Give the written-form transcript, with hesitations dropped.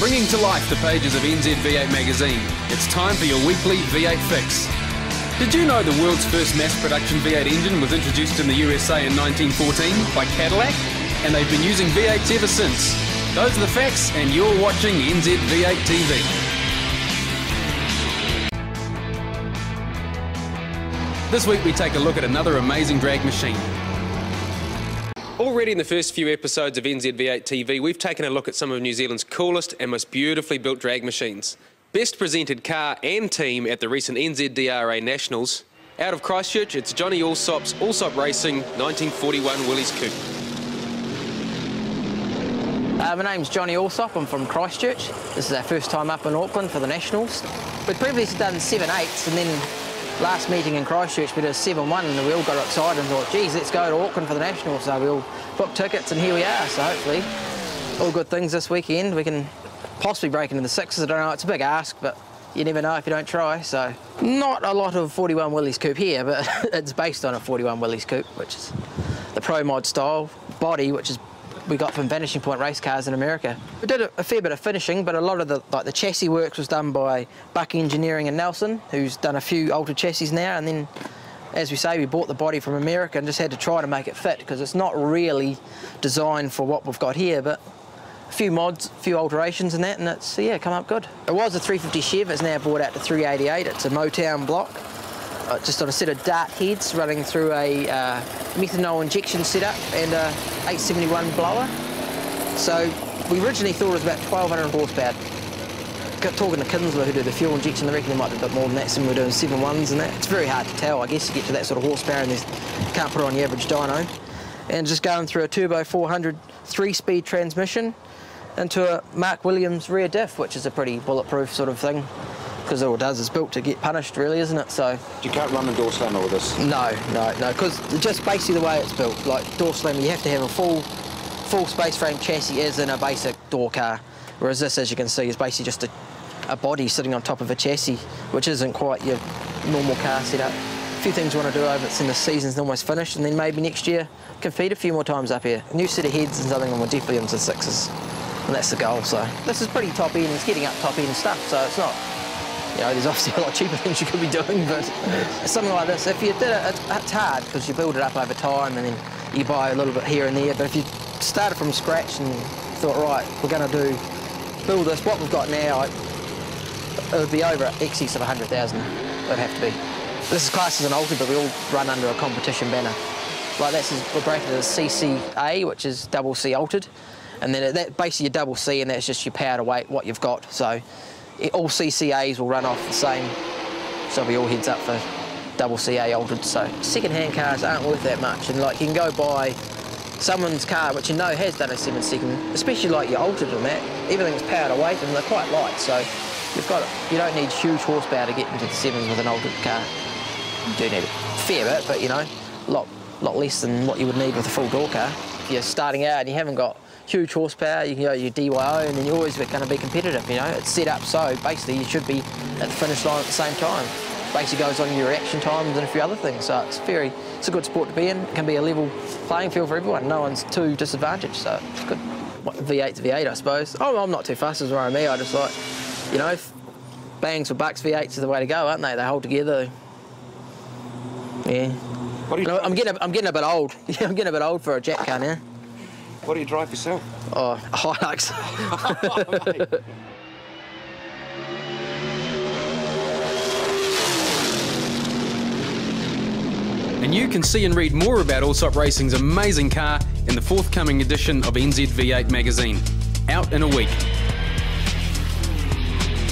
Bringing to life the pages of NZV8 magazine, it's time for your weekly V8 fix. Did you know the world's first mass production V8 engine was introduced in the USA in 1914 by Cadillac? And they've been using V8s ever since. Those are the facts, and you're watching NZV8 TV. This week we take a look at another amazing drag machine. Already in the first few episodes of NZV8 TV, we've taken a look at some of New Zealand's coolest and most beautifully built drag machines. Best presented car and team at the recent NZDRA Nationals. Out of Christchurch, it's Johnny Alsop's Alsop Racing 1941 Willys Coupe. My name's Johnny Alsop, I'm from Christchurch. This is our first time up in Auckland for the Nationals. We'd previously done 7/8s, and then last meeting in Christchurch we did a 7/1, and we all got excited and thought, geez, let's go to Auckland for the Nationals. So we all booked tickets and here we are. So hopefully all good things this weekend. We can possibly break into the 6s. I don't know, it's a big ask, but you never know if you don't try. So not a lot of 41 Willys Coupe here, but it's based on a 41 Willys Coupe, which is the Pro Mod style body, which is we got from Vanishing Point race cars in America. We did a fair bit of finishing, but a lot of the chassis works was done by Buck Engineering in Nelson, who's done a few altered chassis now, and then, as we say, we bought the body from America and just had to try to make it fit, because it's not really designed for what we've got here, but a few mods, a few alterations and that, and it's, yeah, come up good. It was a 350 Chev, it's now brought out to 388, it's a Motown block. Just on a set of dart heads running through a methanol injection setup and a 871 blower. So we originally thought it was about 1200 horsepower. Got talking to Kinsler, who did the fuel injection, I reckon there might be a bit more than that, so we're doing 7/1s and that. It's very hard to tell, I guess, to get to that sort of horsepower, and you can't put it on the average dyno. And just going through a turbo 400 3-speed transmission into a Mark Williams rear diff, which is a pretty bulletproof sort of thing, because all it does is built to get punished, really, isn't it? So you can't run a door slammer with this? No, because just basically the way it's built, like door slammer, you have to have a full space frame chassis as in a basic door car, whereas this, as you can see, is basically just a body sitting on top of a chassis, which isn't quite your normal car setup. A few things we want to do over it, since the season's almost finished, and then maybe next year compete a few more times up here. New set of heads and something, and we're definitely into 6s, and that's the goal. So this is pretty top end, it's getting up top end stuff, so it's not, you know, there's obviously a lot cheaper things you could be doing, but something like this, if you did it, it's hard because you build it up over time and then you buy a little bit here and there, but if you started from scratch and thought, right, we're going to build this, what we've got now, it would be over excess of 100,000, it would have to be. This is classed as an altered, but we all run under a competition banner. Like we're bracketed as CCA, which is double C altered, and then that basically your double C, and that's just your power to weight, what you've got. So all CCAs will run off the same, so we all heads up for double CA altered. So second-hand cars aren't worth that much, and like you can go buy someone's car which you know has done a 7-second, especially like your altered and that, everything's power to weight and they're quite light, so you don't need huge horsepower to get into the 7s with an altered car. You do need a fair bit, but you know, a lot less than what you would need with a full door car. If you're starting out and you haven't got huge horsepower, you can go your DYO, and then you're always going to be competitive, you know. It's set up so basically you should be at the finish line at the same time. Basically goes on your reaction times and a few other things, so it's a good sport to be in. It can be a level playing field for everyone. No one's too disadvantaged, so it's good. V8 to V8, I suppose. Oh, I'm not too fussed as worrying me. I just like, you know, bangs for bucks, V8s are the way to go, aren't they? They hold together. Yeah. I'm getting a bit old. Yeah, I'm getting a bit old for a jack car now. What do you drive yourself? Oh, Hilux. And you can see and read more about Alsop Racing's amazing car in the forthcoming edition of NZV8 magazine, out in a week.